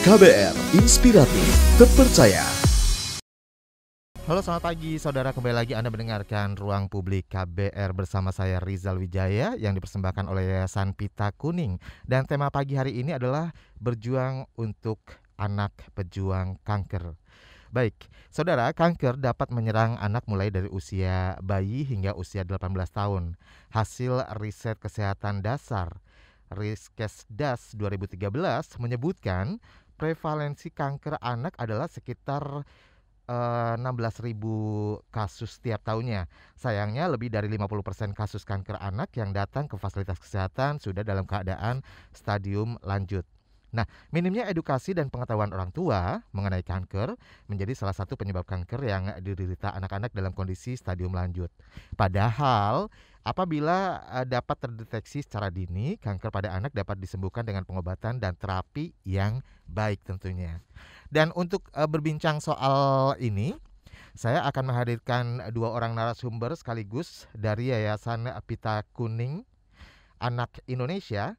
KBR Inspiratif Terpercaya. Halo, selamat pagi saudara, kembali lagi Anda mendengarkan Ruang Publik KBR bersama saya Rizal Wijaya yang dipersembahkan oleh Yayasan Pita Kuning. Dan tema pagi hari ini adalah berjuang untuk anak pejuang kanker. Baik, saudara, kanker dapat menyerang anak mulai dari usia bayi hingga usia 18 tahun. Hasil riset kesehatan dasar Riskesdas 2013 menyebutkan prevalensi kanker anak adalah sekitar 16.000 kasus setiap tahunnya. Sayangnya lebih dari 50% kasus kanker anak yang datang ke fasilitas kesehatan sudah dalam keadaan stadium lanjut. Nah, minimnya edukasi dan pengetahuan orang tua mengenai kanker menjadi salah satu penyebab kanker yang diderita anak-anak dalam kondisi stadium lanjut. Padahal apabila dapat terdeteksi secara dini, kanker pada anak dapat disembuhkan dengan pengobatan dan terapi yang baik tentunya. Dan untuk berbincang soal ini, saya akan menghadirkan dua orang narasumber sekaligus dari Yayasan Pita Kuning Anak Indonesia.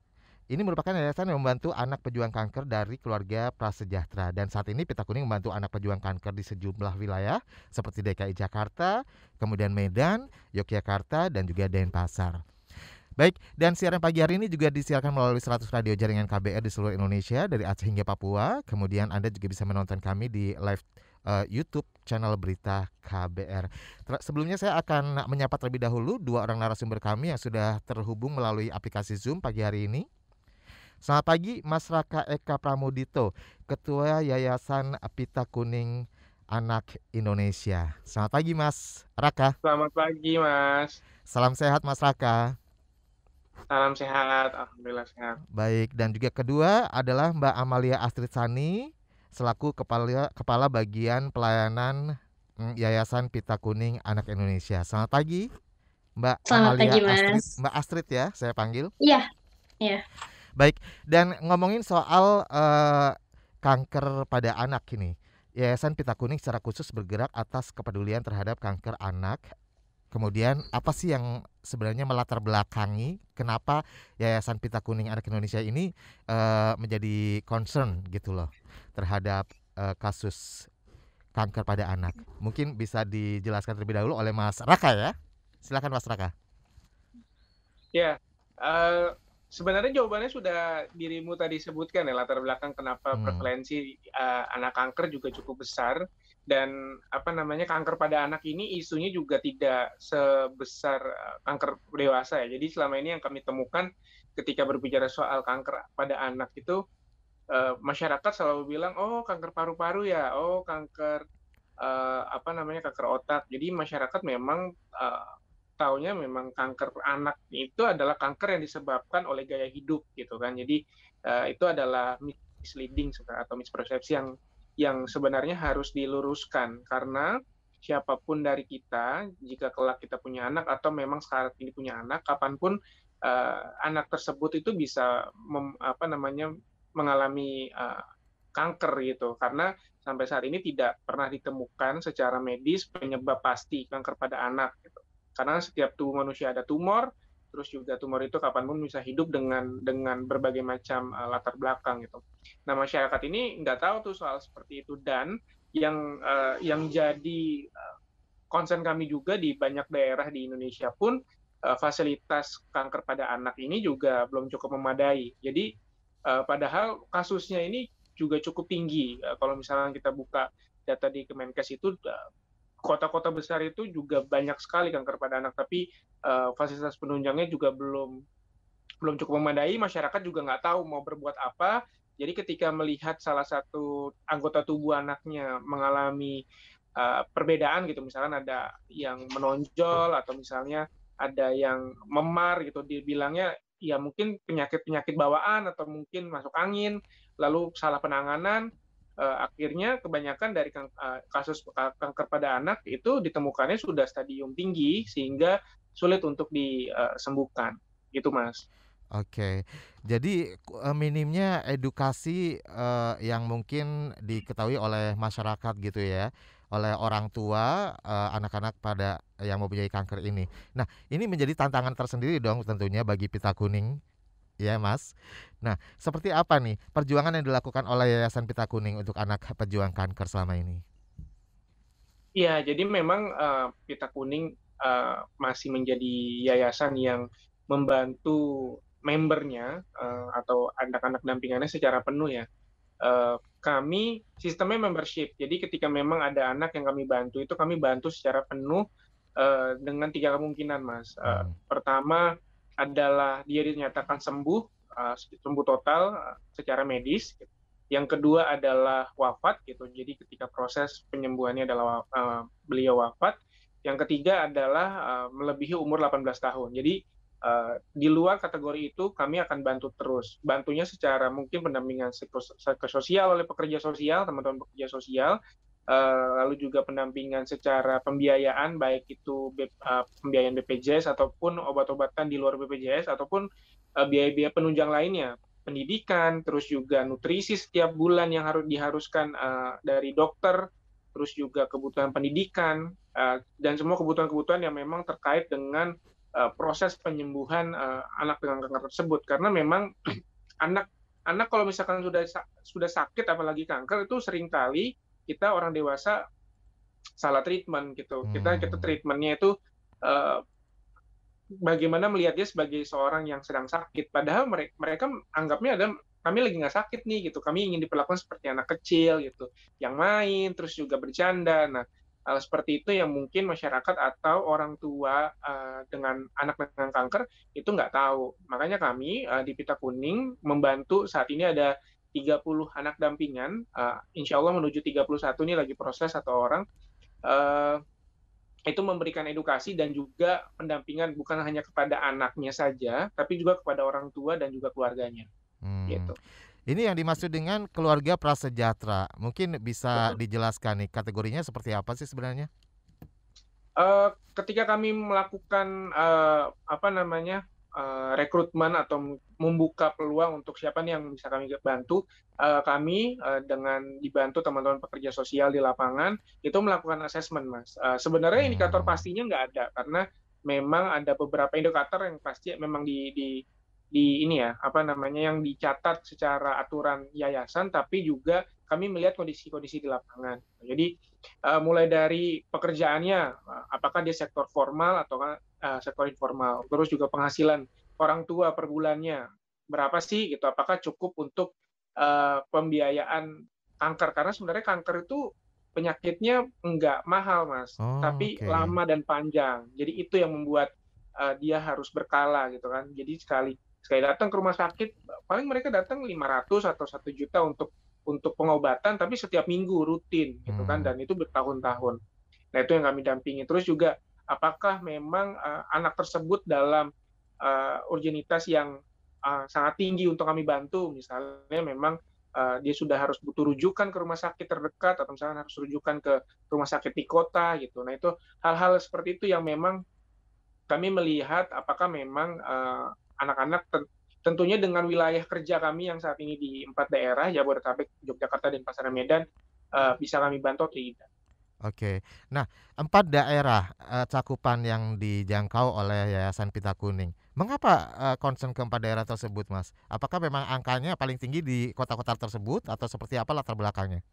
Ini merupakan yayasan yang membantu anak pejuang kanker dari keluarga prasejahtera. Dan saat ini Pita Kuning membantu anak pejuang kanker di sejumlah wilayah seperti DKI Jakarta, kemudian Medan, Yogyakarta, dan juga Denpasar. Baik, dan siaran pagi hari ini juga disiarkan melalui 100 radio jaringan KBR di seluruh Indonesia dari Aceh hingga Papua. Kemudian Anda juga bisa menonton kami di live YouTube channel Berita KBR. Sebelumnya saya akan menyapa terlebih dahulu dua orang narasumber kami yang sudah terhubung melalui aplikasi Zoom pagi hari ini. Selamat pagi Mas Raka Eka Pramudito, Ketua Yayasan Pita Kuning Anak Indonesia. Selamat pagi Mas Raka. Selamat pagi Mas. Salam sehat Mas Raka. Salam sehat, alhamdulillah sehat. Baik, dan juga kedua adalah Mbak Amalia Astrid Sani selaku kepala bagian pelayanan Yayasan Pita Kuning Anak Indonesia. Selamat pagi Mbak Selamat Amalia pagi, Astrid. Mas. Mbak Astrid ya, saya panggil. Iya. Baik, dan ngomongin soal kanker pada anak ini, Yayasan Pita Kuning secara khusus bergerak atas kepedulian terhadap kanker anak. Kemudian apa sih yang sebenarnya melatar belakangi kenapa Yayasan Pita Kuning Anak Indonesia ini menjadi concern gitu loh terhadap kasus kanker pada anak. Mungkin bisa dijelaskan terlebih dahulu oleh Mas Raka ya. Silakan Mas Raka. Ya, sebenarnya jawabannya sudah dirimu tadi sebutkan ya, latar belakang kenapa prevalensi anak kanker juga cukup besar. Dan kanker pada anak ini isunya juga tidak sebesar kanker dewasa ya. Jadi selama ini yang kami temukan ketika berbicara soal kanker pada anak itu masyarakat selalu bilang, oh kanker paru-paru ya, oh kanker kanker otak. Jadi masyarakat memang taunya memang kanker anak itu adalah kanker yang disebabkan oleh gaya hidup gitu kan. Jadi itu adalah misleading atau mispersepsi yang sebenarnya harus diluruskan, karena siapapun dari kita, jika kelak kita punya anak atau memang sekarang ini punya anak, kapanpun anak tersebut itu bisa mengalami kanker gitu, karena sampai saat ini tidak pernah ditemukan secara medis penyebab pasti kanker pada anak gitu. Karena setiap tubuh manusia ada tumor, terus juga tumor itu kapanpun bisa hidup dengan berbagai macam latar belakang gitu. Nah, masyarakat ini nggak tahu tuh soal seperti itu, dan yang jadi concern kami juga di banyak daerah di Indonesia pun fasilitas kanker pada anak ini juga belum cukup memadai. Jadi padahal kasusnya ini juga cukup tinggi. Kalau misalnya kita buka data di Kemenkes itu kota-kota besar itu juga banyak sekali kanker pada anak, tapi fasilitas penunjangnya juga belum cukup memadai. Masyarakat juga nggak tahu mau berbuat apa. Jadi ketika melihat salah satu anggota tubuh anaknya mengalami perbedaan gitu, misalkan ada yang menonjol atau misalnya ada yang memar gitu, dibilangnya ya mungkin penyakit bawaan atau mungkin masuk angin, lalu salah penanganan. Akhirnya kebanyakan dari kasus kanker pada anak itu ditemukannya sudah stadium tinggi sehingga sulit untuk disembuhkan gitu Mas. Oke, jadi minimnya edukasi yang mungkin diketahui oleh masyarakat gitu ya, oleh orang tua anak-anak pada yang mempunyai kanker ini. Nah, ini menjadi tantangan tersendiri dong tentunya bagi Pita Kuning. Ya, Mas. Nah, seperti apa nih perjuangan yang dilakukan oleh Yayasan Pita Kuning untuk anak pejuang kanker selama ini? Iya, jadi memang Pita Kuning masih menjadi yayasan yang membantu membernya atau anak-anak dampingannya secara penuh ya. Kami sistemnya membership, jadi ketika memang ada anak yang kami bantu itu kami bantu secara penuh dengan tiga kemungkinan, Mas. Hmm. Pertama adalah dia dinyatakan sembuh, sembuh total secara medis. Yang kedua adalah wafat gitu. Jadi ketika proses penyembuhannya adalah beliau wafat. Yang ketiga adalah melebihi umur 18 tahun. Jadi di luar kategori itu kami akan bantu terus. Bantunya secara mungkin pendampingan psikososial oleh pekerja sosial, teman-teman pekerja sosial, lalu juga pendampingan secara pembiayaan, baik itu pembiayaan BPJS ataupun obat-obatan di luar BPJS ataupun biaya-biaya penunjang lainnya, pendidikan, terus juga nutrisi setiap bulan yang harus diharuskan dari dokter, terus juga kebutuhan pendidikan dan semua kebutuhan-kebutuhan yang memang terkait dengan proses penyembuhan anak dengan kanker tersebut. Karena memang anak anak kalau misalkan sudah sakit apalagi kanker itu seringkali kita orang dewasa salah treatment gitu. Kita treatmentnya itu uh, bagaimana melihat dia sebagai seorang yang sedang sakit, padahal mereka anggapnya ada kami lagi nggak sakit nih gitu, kami ingin diperlakukan seperti anak kecil gitu, yang main terus juga bercanda. Nah, hal seperti itu yang mungkin masyarakat atau orang tua dengan anak dengan kanker itu nggak tahu. Makanya kami di Pita Kuning membantu saat ini ada 30 anak dampingan, insya Allah menuju 31 ini lagi proses satu orang, uh, itu memberikan edukasi dan juga pendampingan bukan hanya kepada anaknya saja, tapi juga kepada orang tua dan juga keluarganya. Hmm. Gitu. Ini yang dimaksud dengan keluarga prasejahtera. Mungkin bisa Betul. dijelaskan nih kategorinya seperti apa sih sebenarnya? Ketika kami melakukan apa namanya rekrutmen atau membuka peluang untuk siapa nih yang bisa kami bantu, kami dengan dibantu teman-teman pekerja sosial di lapangan itu melakukan assessment, Mas. Sebenarnya indikator Hmm. pastinya nggak ada karena memang ada beberapa indikator yang pasti memang di ini ya apa namanya yang dicatat secara aturan yayasan, tapi juga kami melihat kondisi-kondisi di lapangan. Jadi mulai dari pekerjaannya, apakah dia sektor formal atau sektor informal, terus juga penghasilan orang tua per bulannya berapa sih gitu, apakah cukup untuk pembiayaan kanker, karena sebenarnya kanker itu penyakitnya nggak mahal, Mas, Oh, tapi oke. lama dan panjang. Jadi itu yang membuat dia harus berkala gitu kan. Jadi sekali sekali datang ke rumah sakit, paling mereka datang 500 atau 1 juta untuk pengobatan, tapi setiap minggu rutin gitu kan, Hmm. dan itu bertahun-tahun. Nah itu yang kami dampingi. Terus juga apakah memang anak tersebut dalam urgenitas yang sangat tinggi untuk kami bantu, misalnya memang dia sudah harus butuh rujukan ke rumah sakit terdekat atau misalnya harus rujukan ke rumah sakit di kota gitu. Nah itu hal-hal seperti itu yang memang kami melihat apakah memang anak-anak tentunya dengan wilayah kerja kami yang saat ini di 4 daerah, Jabodetabek, Yogyakarta, dan Pasaran Medan, bisa kami bantu atau tidak. Oke. Nah, 4 daerah, cakupan yang dijangkau oleh Yayasan Pita Kuning. Mengapa, concern ke 4 daerah tersebut, Mas? Apakah memang angkanya paling tinggi di kota-kota tersebut atau seperti apa latar belakangnya?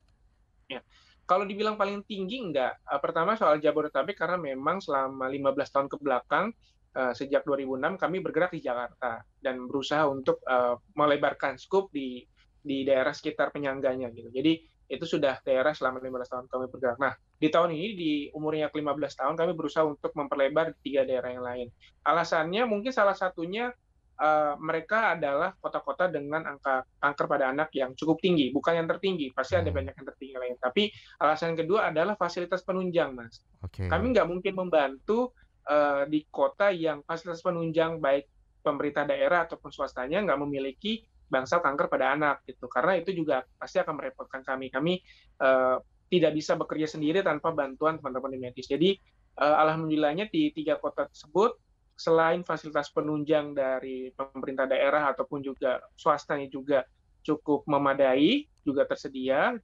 Ya. Kalau dibilang paling tinggi enggak. Pertama soal Jabodetabek karena memang selama 15 tahun ke belakang sejak 2006 kami bergerak di Jakarta dan berusaha untuk melebarkan skup di daerah sekitar penyangganya gitu. Jadi itu sudah daerah selama 15 tahun kami bergerak. Nah, di tahun ini di umurnya ke-15 tahun kami berusaha untuk memperlebar di 3 daerah yang lain. Alasannya mungkin salah satunya mereka adalah kota-kota dengan angka kanker pada anak yang cukup tinggi, bukan yang tertinggi, pasti ada Hmm. banyak yang tertinggi lain. Tapi alasan kedua adalah fasilitas penunjang, Mas. Oke. Kami nggak mungkin membantu di kota yang fasilitas penunjang baik pemerintah daerah ataupun swastanya nggak memiliki bangsal kanker pada anak gitu, karena itu juga pasti akan merepotkan kami. Kami tidak bisa bekerja sendiri tanpa bantuan teman-teman di medis. Jadi alhamdulillahnya di 3 kota tersebut selain fasilitas penunjang dari pemerintah daerah ataupun juga swastanya juga cukup memadai, juga tersedia,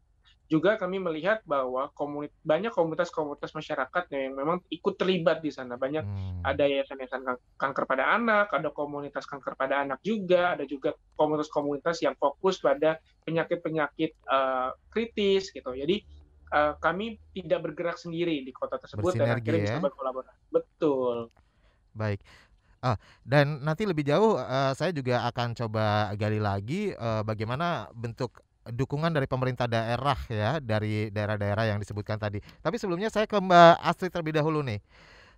Juga kami melihat bahwa banyak komunitas-komunitas masyarakat yang memang ikut terlibat di sana. Banyak Hmm. ada yayasan-yayasan kanker pada anak, ada komunitas kanker pada anak juga, ada juga komunitas-komunitas yang fokus pada penyakit-penyakit kritis gitu. Jadi kami tidak bergerak sendiri di kota tersebut dan Bersinergi akhirnya bisa ya. berkolaborasi. Betul. Baik. Dan nanti lebih jauh, saya juga akan coba gali lagi, bagaimana bentuk dukungan dari pemerintah daerah ya, dari daerah-daerah yang disebutkan tadi. Tapi sebelumnya saya ke Mbak Astrid terlebih dahulu nih,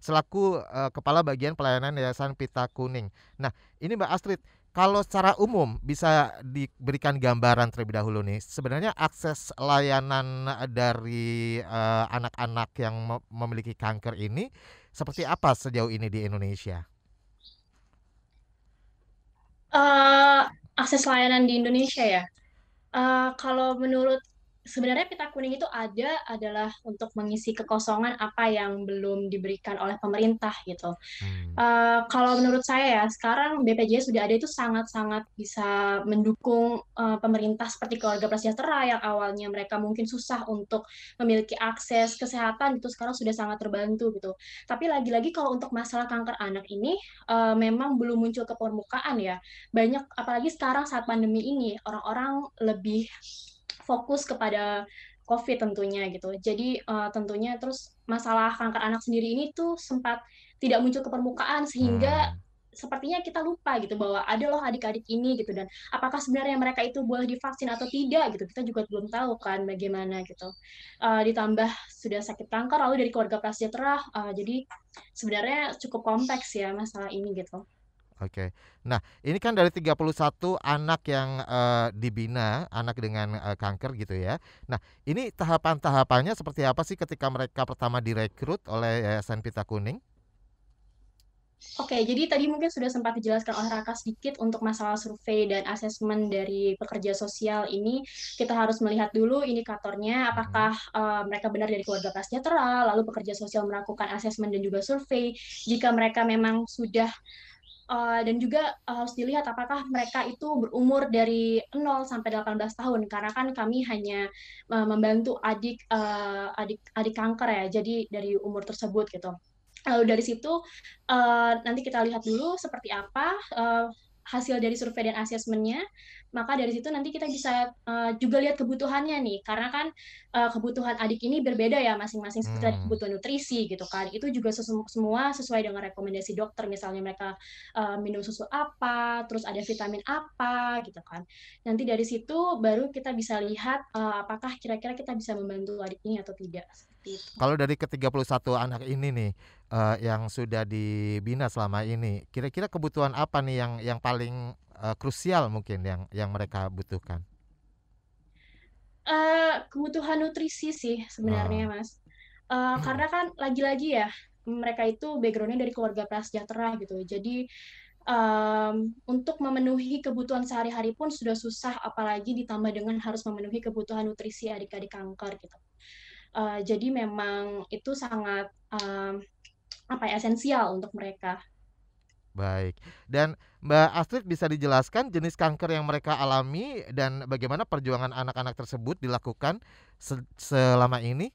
selaku, Kepala Bagian Pelayanan Yayasan Pita Kuning. Nah, ini Mbak Astrid, kalau secara umum bisa diberikan gambaran terlebih dahulu nih, sebenarnya akses layanan dari, anak-anak yang memiliki kanker ini seperti apa sejauh ini di Indonesia? Eh, Akses layanan di Indonesia ya. Kalau menurut sebenarnya pita kuning itu adalah untuk mengisi kekosongan apa yang belum diberikan oleh pemerintah gitu. Hmm. Kalau menurut saya ya sekarang BPJS sudah ada itu sangat-sangat bisa mendukung pemerintah seperti keluarga prasejahtera yang awalnya mereka mungkin susah untuk memiliki akses kesehatan itu sekarang sudah sangat terbantu gitu. Tapi lagi-lagi kalau untuk masalah kanker anak ini memang belum muncul ke permukaan ya. Banyak apalagi sekarang saat pandemi ini orang-orang lebih fokus kepada COVID tentunya gitu. Jadi tentunya terus masalah kanker anak sendiri ini tuh sempat tidak muncul ke permukaan sehingga Hmm. sepertinya kita lupa gitu bahwa ada loh adik-adik ini gitu dan apakah sebenarnya mereka itu boleh divaksin atau tidak gitu kita juga belum tahu kan bagaimana gitu. Ditambah sudah sakit kanker lalu dari keluarga prasejahtera jadi sebenarnya cukup kompleks ya masalah ini gitu. Oke. Nah, ini kan dari 31 anak yang, dibina, anak dengan, kanker gitu ya. Nah, ini tahapan-tahapannya seperti apa sih ketika mereka pertama direkrut oleh Yayasan Pita Kuning? Oke, jadi tadi mungkin sudah sempat dijelaskan oleh Raka sedikit untuk masalah survei dan asesmen dari pekerja sosial ini, kita harus melihat dulu indikatornya Mhm. apakah mereka benar dari keluarga prasejahtera, lalu pekerja sosial melakukan asesmen dan juga survei. Jika mereka memang sudah dan juga harus dilihat apakah mereka itu berumur dari 0 sampai 18 tahun karena kan kami hanya membantu adik kanker ya, jadi dari umur tersebut gitu. Lalu dari situ nanti kita lihat dulu seperti apa hasil dari survei dan asesmennya. Maka dari situ nanti kita bisa juga lihat kebutuhannya nih, karena kan kebutuhan adik ini berbeda ya masing-masing seperti tadi Mmm. kebutuhan nutrisi gitu kan. Itu juga semua sesuai dengan rekomendasi dokter. Misalnya mereka minum susu apa, terus ada vitamin apa gitu kan. Nanti dari situ baru kita bisa lihat apakah kira-kira kita bisa membantu adik ini atau tidak. Seperti itu. Kalau dari ke-31 anak ini nih, yang sudah dibina selama ini, kira-kira kebutuhan apa nih yang paling, krusial mungkin yang mereka butuhkan? Kebutuhan nutrisi sih sebenarnya, Oh. Mas. Karena kan lagi-lagi ya, mereka itu background-nya dari keluarga prasejahtera gitu. Jadi, untuk memenuhi kebutuhan sehari-hari pun sudah susah, apalagi ditambah dengan harus memenuhi kebutuhan nutrisi adik-adik kanker gitu. Jadi memang itu sangat, apa ya, esensial untuk mereka. Baik. Dan Mbak Astrid bisa dijelaskan jenis kanker yang mereka alami dan bagaimana perjuangan anak-anak tersebut dilakukan selama ini?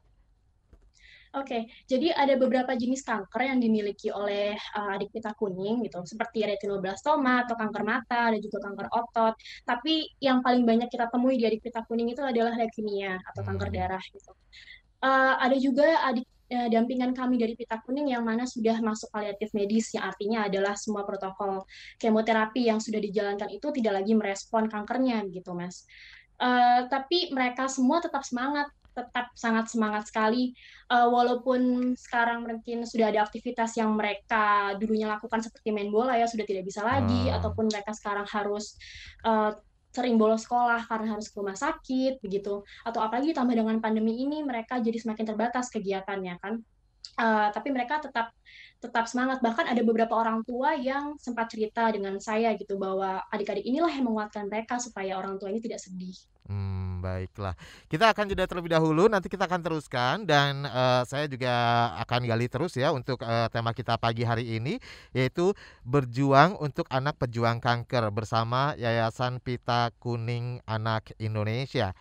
Oke, jadi ada beberapa jenis kanker yang dimiliki oleh adik pita kuning gitu, seperti retinoblastoma atau kanker mata, dan juga kanker otot. Tapi yang paling banyak kita temui di adik pita kuning itu adalah leukemia atau kanker Mmm. darah gitu. Ada juga dampingan kami dari pita kuning yang mana sudah masuk paliatif medis, yang artinya adalah semua protokol kemoterapi yang sudah dijalankan itu tidak lagi merespon kankernya gitu, Mas. Tapi mereka semua tetap sangat semangat sekali, walaupun sekarang mungkin sudah ada aktivitas yang mereka dulunya lakukan seperti main bola ya, sudah tidak bisa lagi, Oh. ataupun mereka sekarang harus eee, sering bolos sekolah karena harus ke rumah sakit, begitu. Atau apalagi ditambah dengan pandemi ini, mereka jadi semakin terbatas kegiatannya kan. Tapi mereka tetap tetap semangat. Bahkan ada beberapa orang tua yang sempat cerita dengan saya gitu, bahwa adik-adik inilah yang menguatkan mereka supaya orang tua ini tidak sedih. Baiklah. Kita akan jeda terlebih dahulu, nanti kita akan teruskan dan, saya juga akan gali terus ya untuk, tema kita pagi hari ini, yaitu berjuang untuk anak pejuang kanker bersama Yayasan Pita Kuning Anak Indonesia.